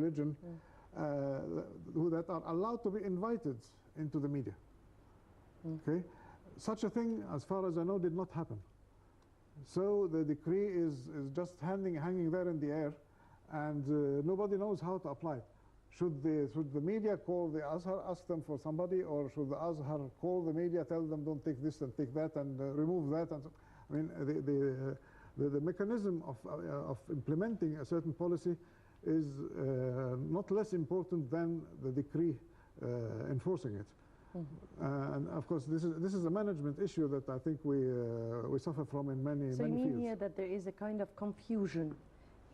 religion that are allowed to be invited into the media. Okay, such a thing, as far as I know, did not happen. So the decree is just hanging there in the air, and nobody knows how to apply it. Should the media call the Azhar, ask them for somebody, or should the Azhar call the media, tell them don't take this and take that and remove that? And so, I mean, the mechanism of implementing a certain policy is not less important than the decree enforcing it. And of course, this is a management issue that I think we suffer from in many fields. So you mean here that there is a kind of confusion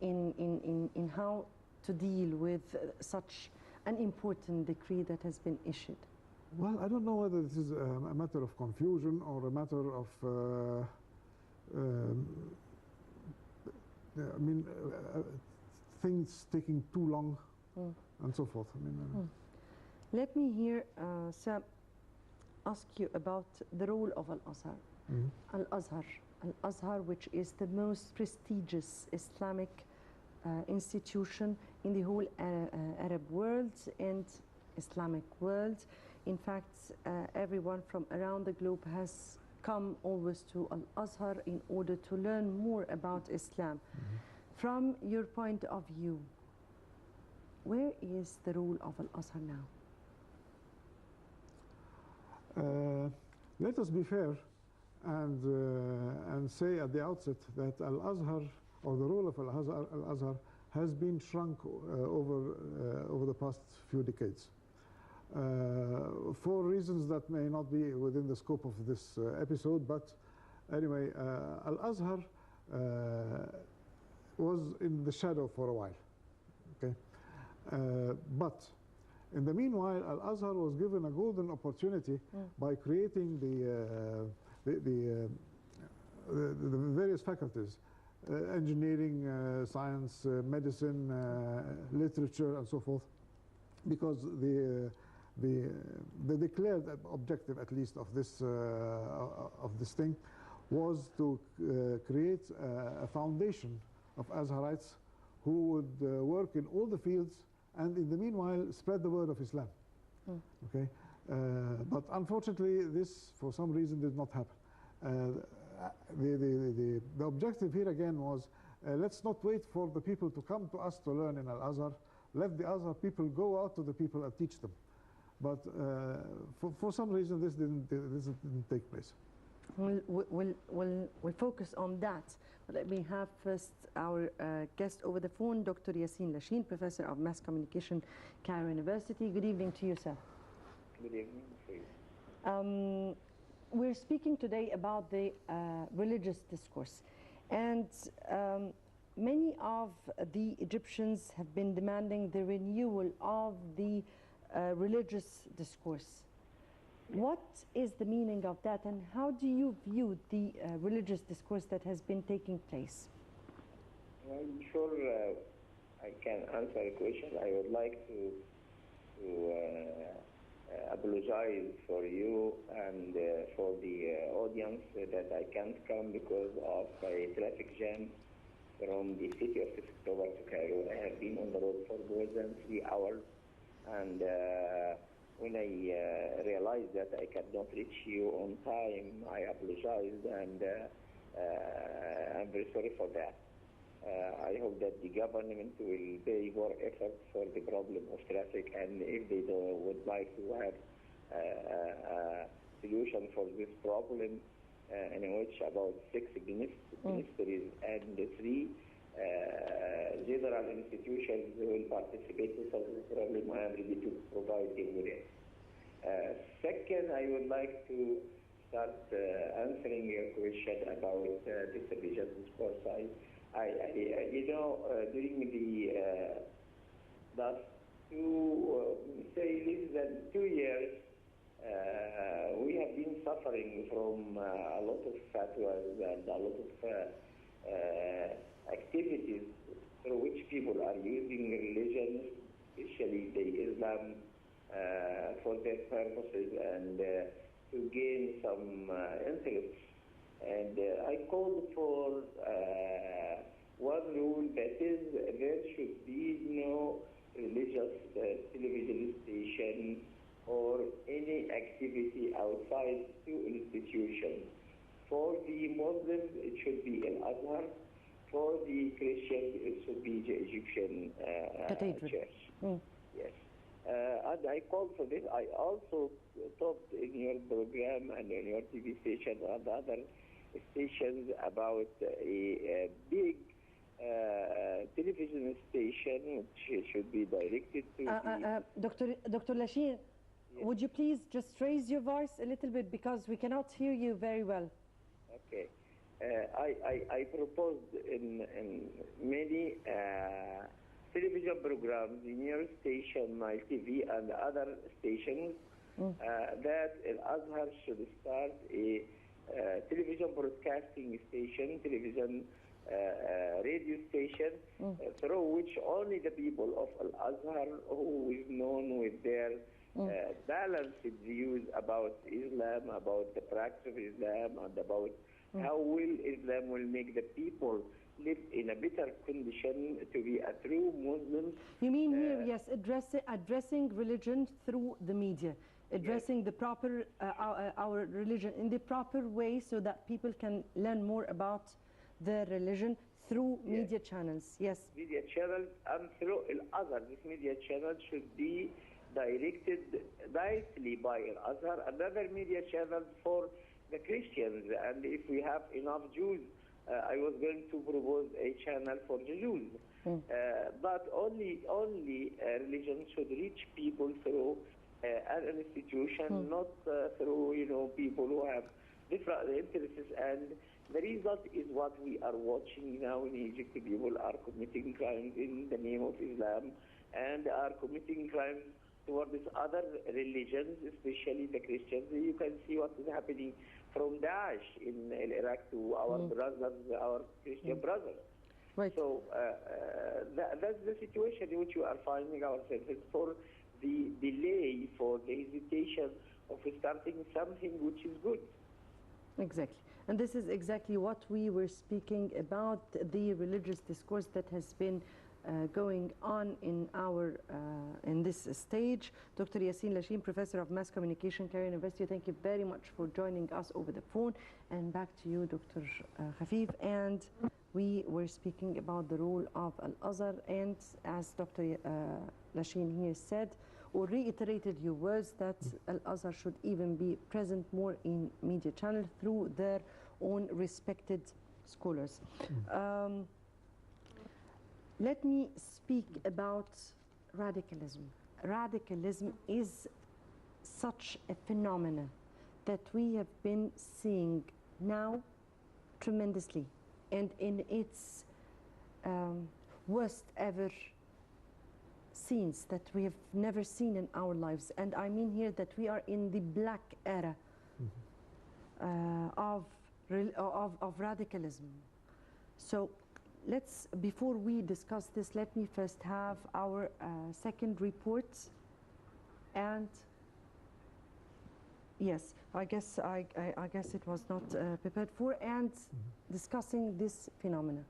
in how to deal with such an important decree that has been issued? Well, I don't know whether this is a matter of confusion or a matter of I mean, things taking too long and so forth. I mean, let me here, Sam, ask you about the role of Al-Azhar. Al-Azhar, which is the most prestigious Islamic institution in the whole Arab world and Islamic world. In fact, everyone from around the globe has come always to Al-Azhar in order to learn more about Islam. From your point of view, where is the role of Al-Azhar now? Let us be fair and say at the outset that Al-Azhar, or the role of Al-Azhar, has been shrunk over the past few decades. For reasons that may not be within the scope of this episode, but anyway, Al-Azhar was in the shadow for a while. Okay, but in the meanwhile, Al-Azhar was given a golden opportunity by creating the various faculties, engineering, science, medicine, literature, and so forth, because the declared objective, at least, of this thing was to create a foundation of Azharites who would work in all the fields and in the meanwhile spread the word of Islam. Okay, but unfortunately this for some reason did not happen. The objective here again was let's not wait for the people to come to us to learn in Al-Azhar. Let the Azhar people go out to the people and teach them. But for some reason this didn't take place. We'll focus on that. But let me have first our guest over the phone, Dr. Yassin Lasheen, Professor of Mass Communication, Cairo University. Good evening to you, sir. Good evening to you. We're speaking today about the religious discourse. And many of the Egyptians have been demanding the renewal of the religious discourse. What is the meaning of that, and how do you view the religious discourse that has been taking place? Well, sure, I can answer the question. I would like to apologize for you and for the audience that I can't come because of a traffic jam from the city of October to Cairo. I have been on the road for more than 3 hours, and when I realized that I cannot reach you on time, I apologized, and I'm very sorry for that. I hope that the government will pay more effort for the problem of traffic, and if they would like to have a solution for this problem, in which about 6 ministries and 3 general institutions will participate to solve this problem, I am ready to provide them with it. Second, I would like to start answering your question about this religious discourse. You know, during the last less than 2 years, we have been suffering from a lot of fatwas and a lot of activities through which people are using religion, especially the Islam, for their purposes and to gain some influence. And I called for one rule, that is, there should be no outside two institutions. For the Muslims, it should be Al-Azhar. For the Christians, it should be the Egyptian Cathedral. church. Mm. Yes. And I called for this. I also talked in your program and in your TV station and other stations about a big television station which should be directed to Dr. Lashin, would you please just raise your voice a little bit because we cannot hear you very well. Okay. I proposed in many television programs in your station, Nile TV, and other stations that Al-Azhar should start a television broadcasting station, television radio station, through which only the people of Al-Azhar, who is known with their balanced views about Islam, about the practice of Islam, and about how Islam will make the people live in a better condition to be a true Muslim. You mean here, yes, addressing religion through the media, addressing the proper, our religion in the proper way so that people can learn more about their religion through media channels, yes. Media channels and through Al-Azhar. This media channel should be directed directly by Al-Azhar, another media channel for the Christians, and if we have enough Jews, I was going to propose a channel for the Jews. But only religion should reach people through an institution, not through people who have different interests. And the result is what we are watching now in Egypt. People are committing crimes in the name of Islam and are committing crimes towards other religions, especially the Christians. You can see what is happening from Daesh in Iraq to our brothers, our Christian brothers. Right. So that's the situation in which we are finding ourselves. It's for the delay, for the hesitation of starting something which is good. Exactly. And this is exactly what we were speaking about, the religious discourse that has been going on in in this stage. Dr. Yassin Lashin, Professor of Mass Communication, Cairo University, thank you very much for joining us over the phone. And back to you, Dr. Khafif. And we were speaking about the role of Al-Azhar, and as Dr. Lashin here said, or reiterated your words, that Al-Azhar should even be present more in media channels through their own respected scholars. Let me speak about radicalism. Radicalism is such a phenomenon that we have been seeing now tremendously, and in its worst ever scenes that we have never seen in our lives. And I mean here that we are in the black era of radicalism. So let's, before we discuss this, let me first have our second report. And yes, I guess it was not prepared for, and discussing this phenomena,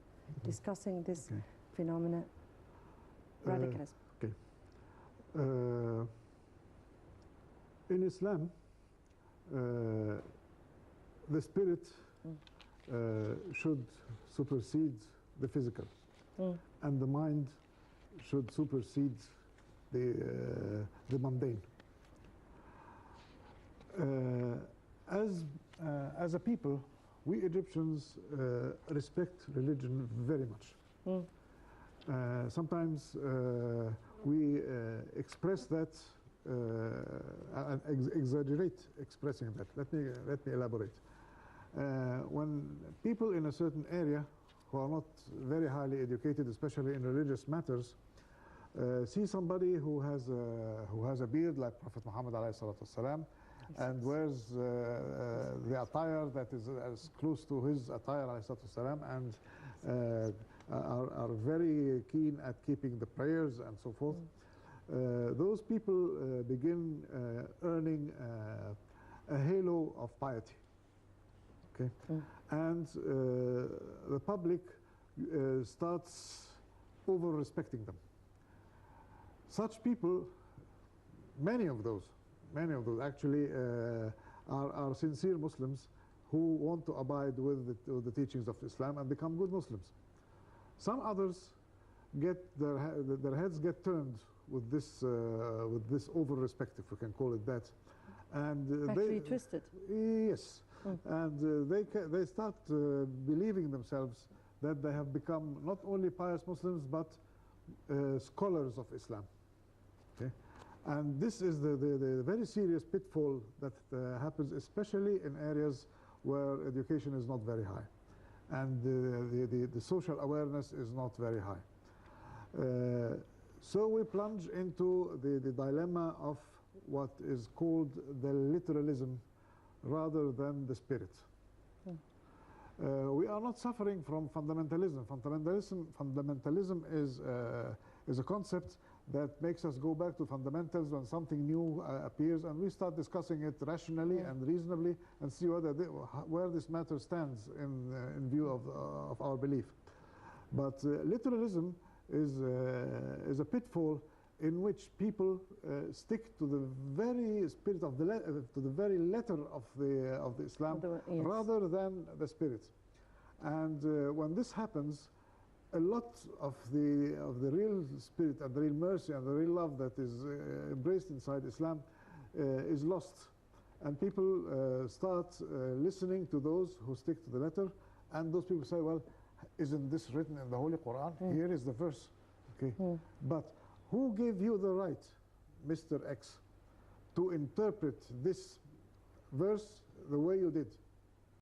radicalism. Okay. In Islam, the spirit should supersede the physical, and the mind should supersede the mundane. As a people, we Egyptians respect religion very much. Sometimes we express that, exaggerate expressing that. Let me elaborate. When people in a certain area who are not very highly educated, especially in religious matters, see somebody who has a beard like Prophet Mohamed ﷺ, and wears the attire that is as close to his attire ﷺ, and are very keen at keeping the prayers and so forth. Those people begin earning a halo of piety. Okay, and the public starts over-respecting them. Such people, many of those actually are sincere Muslims who want to abide with the teachings of Islam and become good Muslims. Some others get their heads get turned with this over-respect, if we can call it that, and Actually twisted. Yes, and they start believing themselves that they have become not only pious Muslims but scholars of Islam. Okay, and this is the very serious pitfall that happens, especially in areas where education is not very high, and the social awareness is not very high. So we plunge into the dilemma of what is called the literalism rather than the spirit. We are not suffering from fundamentalism. Fundamentalism is a concept that makes us go back to fundamentals when something new appears, and we start discussing it rationally and reasonably and see where this matter stands in view of our belief. But literalism is a pitfall in which people stick to the very spirit of to the very letter of the Islam, rather than the spirit. And when this happens, a lot of the real spirit and the real mercy and the real love that is embraced inside Islam is lost, and people start listening to those who stick to the letter, and those people say, well, isn't this written in the Holy Quran? Here is the verse. Okay, but who gave you the right, Mr. X, to interpret this verse the way you did?